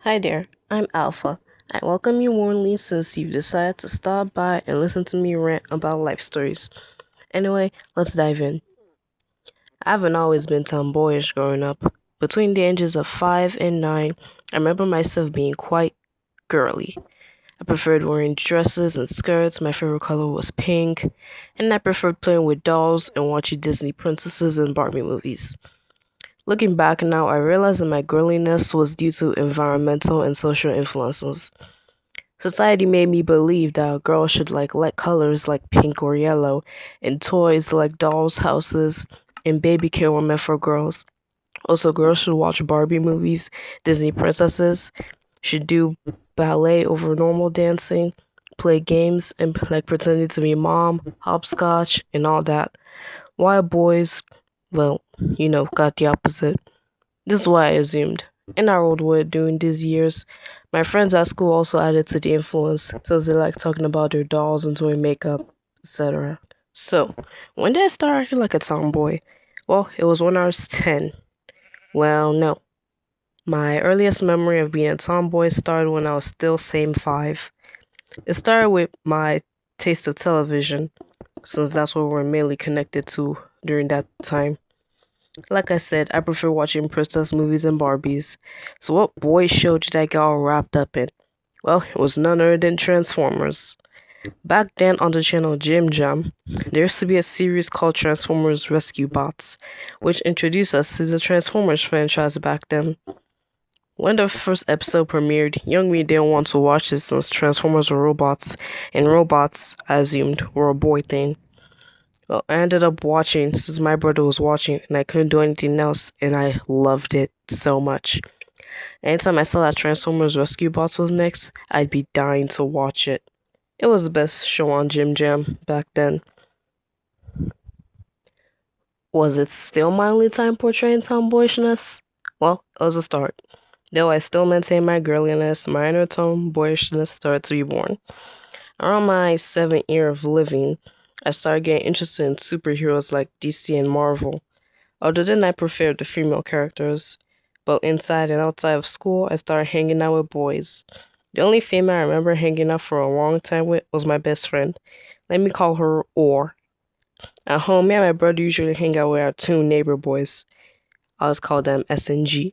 Hi there, I'm Alpha. I welcome you warmly since you've decided to stop by and listen to me rant about life stories. Anyway, let's dive in. I haven't always been tomboyish growing up. Between the ages of 5 and 9, I remember myself being quite girly. I preferred wearing dresses and skirts, my favorite color was pink, and I preferred playing with dolls and watching Disney princesses and Barbie movies. Looking back now, I realize that my girliness was due to environmental and social influences. Society made me believe that a girl should like colors like pink or yellow, and toys like dolls' houses and baby care were meant for girls. Also, girls should watch Barbie movies, Disney princesses, should do ballet over normal dancing, play games and pretending to be mom, hopscotch, and all that. While boys, well, got the opposite. This is what I assumed. In our old world during these years, my friends at school also added to the influence since they like talking about their dolls and doing makeup, etc. So, when did I start acting like a tomboy? Well, it was when I was 10. Well, no. My earliest memory of being a tomboy started when I was still same 5. It started with my taste of television, since that's what we're mainly connected to during that time. Like I said, I prefer watching princess movies and Barbies. So what boy show did I get all wrapped up in? Well, it was none other than Transformers. Back then on the channel Jim Jam, there used to be a series called Transformers Rescue Bots, which introduced us to the Transformers franchise back then. When the first episode premiered, young me didn't want to watch it since Transformers were robots, and robots, I assumed, were a boy thing. Well, I ended up watching since my brother was watching and I couldn't do anything else, and I loved it so much. Anytime I saw that Transformers Rescue Bots was next, I'd be dying to watch it. It was the best show on Jim Jam back then. Was it still my only time portraying tomboyishness? Well, it was a start. Though I still maintain my girliness, my inner tomboyishness started to be born. Around my 7th year of living, I started getting interested in superheroes like DC and Marvel. Other than I preferred the female characters, but inside and outside of school, I started hanging out with boys. The only female I remember hanging out for a long time with was my best friend. Let me call her Or. At home, me and my brother usually hang out with our 2 neighbor boys. I always call them SNG.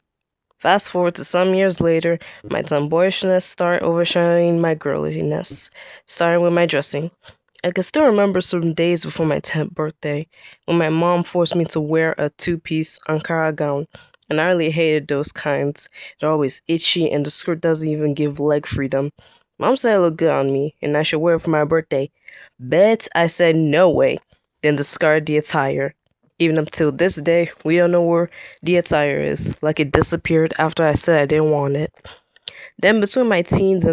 Fast forward to some years later, my tomboyishness started overshadowing my girliness, starting with my dressing. I can still remember some days before my 10th birthday when my mom forced me to wear a 2-piece Ankara gown, and I really hated those kinds. They're always itchy and the skirt doesn't even give leg freedom. Mom said it looked good on me and I should wear it for my birthday. Bet I said no way, then discarded the attire. Even up till this day, we don't know where the attire is, like it disappeared after I said I didn't want it. Then between my tweens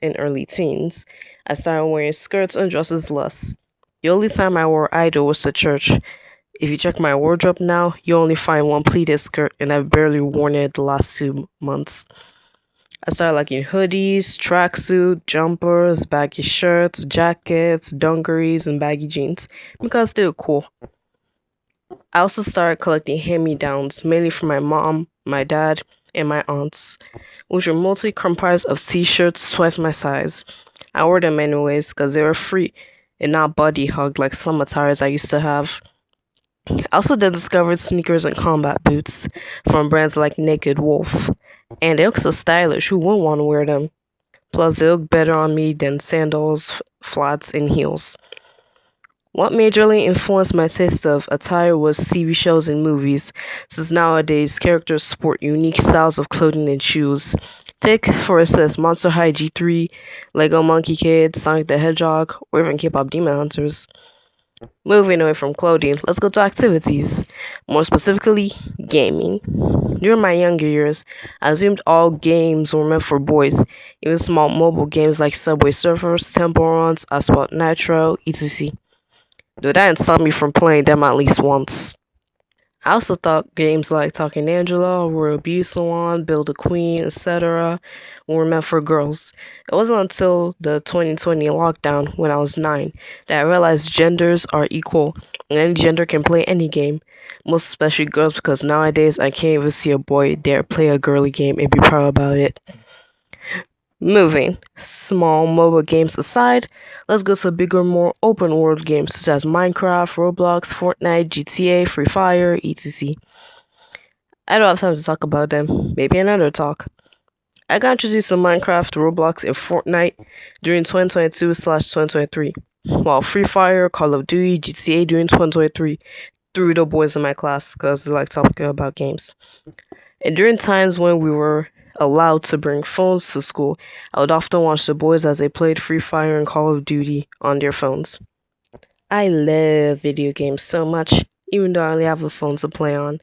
and early teens, I started wearing skirts and dresses less. The only time I wore either was to church. If you check my wardrobe now, you'll only find one pleated skirt, and I've barely worn it the last 2 months. I started liking hoodies, tracksuit, jumpers, baggy shirts, jackets, dungarees, and baggy jeans because they were cool. I also started collecting hand-me-downs, mainly from my mom, my dad, and my aunts, which were mostly comprised of t-shirts twice my size. I wore them anyways because they were free and not body hugged like some attires I used to have. I also then discovered sneakers and combat boots from brands like Naked Wolf, and they look so stylish, who wouldn't want to wear them? Plus, they look better on me than sandals, flats, and heels. What majorly influenced my taste of attire was TV shows and movies, since nowadays characters sport unique styles of clothing and shoes. Take, for instance, Monster High G3, Lego Monkey Kid, Sonic the Hedgehog, or even K-pop Demon Hunters. Moving away from clothing, let's go to activities. More specifically, gaming. During my younger years, I assumed all games were meant for boys, even small mobile games like Subway Surfers, Temple Runs, Asphalt Nitro, etc. Though that didn't stop me from playing them at least once. I also thought games like Talking Angela, Royal Beauty Salon, Build a Queen, etc. were meant for girls. It wasn't until the 2020 lockdown when I was 9 that I realized genders are equal and any gender can play any game. most especially girls, because nowadays I can't even see a boy dare play a girly game and be proud about it. Moving small mobile games aside, let's go to bigger, more open world games such as Minecraft, Roblox, Fortnite, GTA, Free Fire, etc. I don't have time to talk about them, maybe another talk. I got introduced to Minecraft, Roblox, and Fortnite during 2022/2023, while Free Fire, Call of Duty, GTA during 2023 through the boys in my class because they like talking about games. And during times when we were allowed to bring phones to school, I would often watch the boys as they played Free Fire and Call of Duty on their phones. I love video games so much, even though I only have a phone to play on.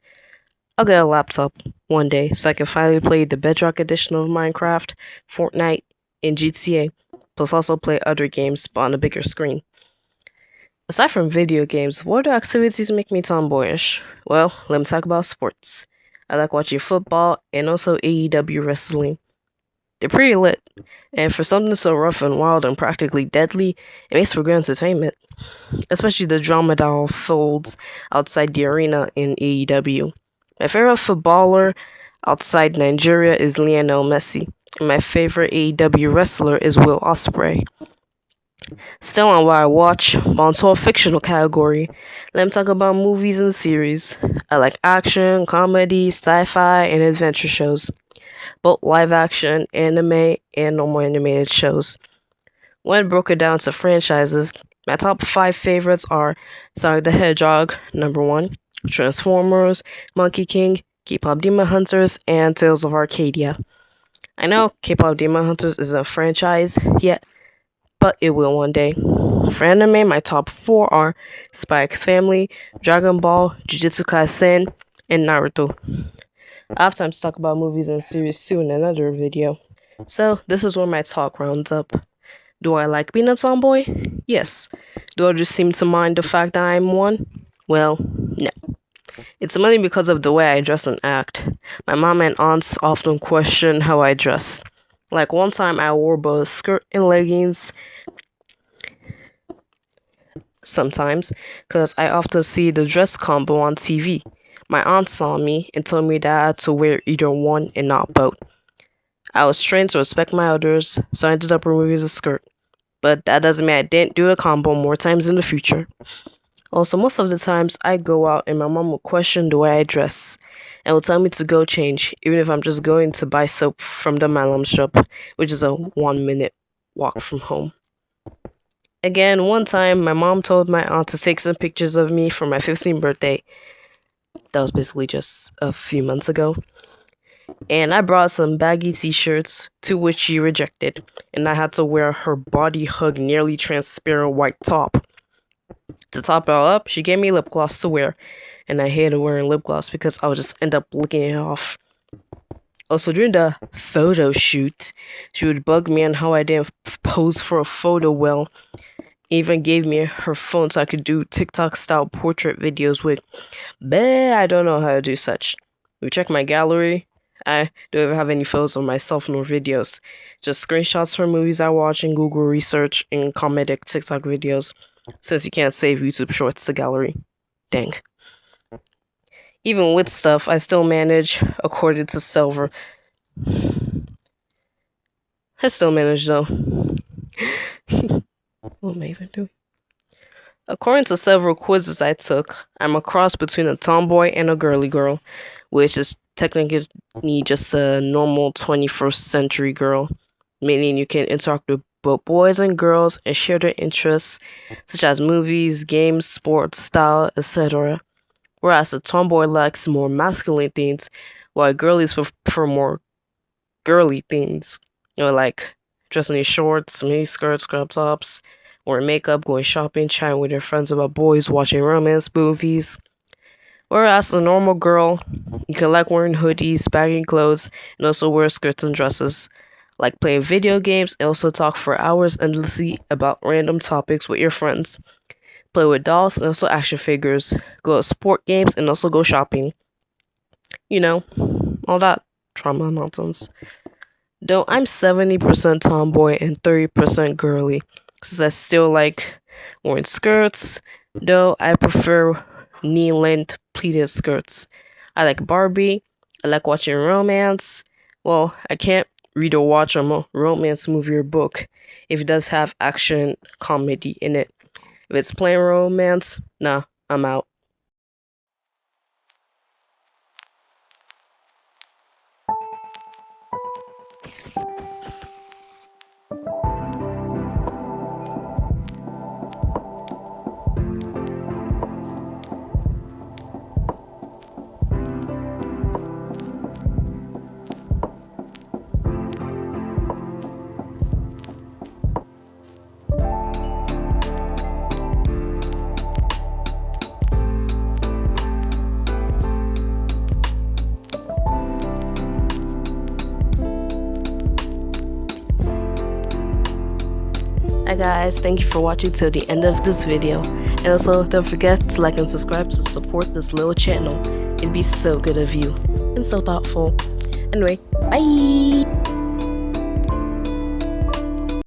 I'll get a laptop one day so I can finally play the Bedrock edition of Minecraft, Fortnite, and GTA, plus also play other games but on a bigger screen. Aside from video games, what other activities make me tomboyish? Well, let me talk about sports. I like watching football and also AEW wrestling. They're pretty lit, and for something so rough and wild and practically deadly, it makes for good entertainment, especially the drama that unfolds outside the arena in AEW. My favorite footballer outside Nigeria is Lionel Messi, and my favorite AEW wrestler is Will Ospreay. Still on what I watch, but onto a fictional category. Let me talk about movies and series. I like action, comedy, sci-fi, and adventure shows, both live action, anime, and normal animated shows. When broken down to franchises, my top 5 favorites are Sonic the Hedgehog, number 1, Transformers, Monkey King, K-pop Demon Hunters, and Tales of Arcadia. I know K-pop Demon Hunters is a franchise yet, but it will one day. For anime, my top 4 are Spy X Family, Dragon Ball, Jujutsu Kaisen, and Naruto. I have time to talk about movies and series too in another video. So, this is where my talk rounds up. Do I like being a tomboy? Yes. Do I just seem to mind the fact that I'm one? Well, no. It's mainly because of the way I dress and act. My mom and aunts often question how I dress. Like one time I wore both a skirt and leggings sometimes because I often see the dress combo on TV. My aunt saw me and told me that I had to wear either one and not both. I was trained to respect my elders, so I ended up removing the skirt. But that doesn't mean I didn't do the combo more times in the future. Also, most of the times I go out and my mom will question the way I dress and will tell me to go change, even if I'm just going to buy soap from the Malam shop, which is a 1 minute walk from home. Again, one time my mom told my aunt to take some pictures of me for my 15th birthday. That was basically just a few months ago. And I brought some baggy t-shirts, to which she rejected, and I had to wear her body hug nearly transparent white top. To top it all up, she gave me lip gloss to wear, and I hated wearing lip gloss because I would just end up licking it off. Also, during the photo shoot, she would bug me on how I didn't pose for a photo well. Even gave me her phone so I could do TikTok style portrait videos with. But I don't know how to do such. If you check my gallery, I don't even have any photos of myself nor videos. Just screenshots from movies I watch and Google research and comedic TikTok videos. Since you can't save YouTube Shorts to gallery. Dang. Even with stuff, I still manage according to Silver. I still manage though. What am I even doing? According to several quizzes I took, I'm a cross between a tomboy and a girly girl, which is technically just a normal 21st century girl, meaning you can interact with both boys and girls and share their interests, such as movies, games, sports, style, etc. Whereas a tomboy likes more masculine things, while girlies prefer more girly things. Like dressing in shorts, mini skirts, crop tops, wearing makeup, going shopping, chatting with your friends about boys, watching romance movies. Whereas a normal girl, you can like wearing hoodies, baggy clothes, and also wear skirts and dresses. Like playing video games and also talk for hours endlessly about random topics with your friends. Play with dolls and also action figures. Go to sport games and also go shopping. All that trauma nonsense. Though I'm 70% tomboy and 30% girly, since I still like wearing skirts, though I prefer knee-length pleated skirts. I like Barbie. I like watching romance. Well, I can't read or watch a romance movie or book if it does have action comedy in it. If it's plain romance, nah, I'm out. Hi guys, thank you for watching till the end of this video. And also don't forget to like and subscribe to support this little channel. It'd be so good of you and so thoughtful. Anyway, bye!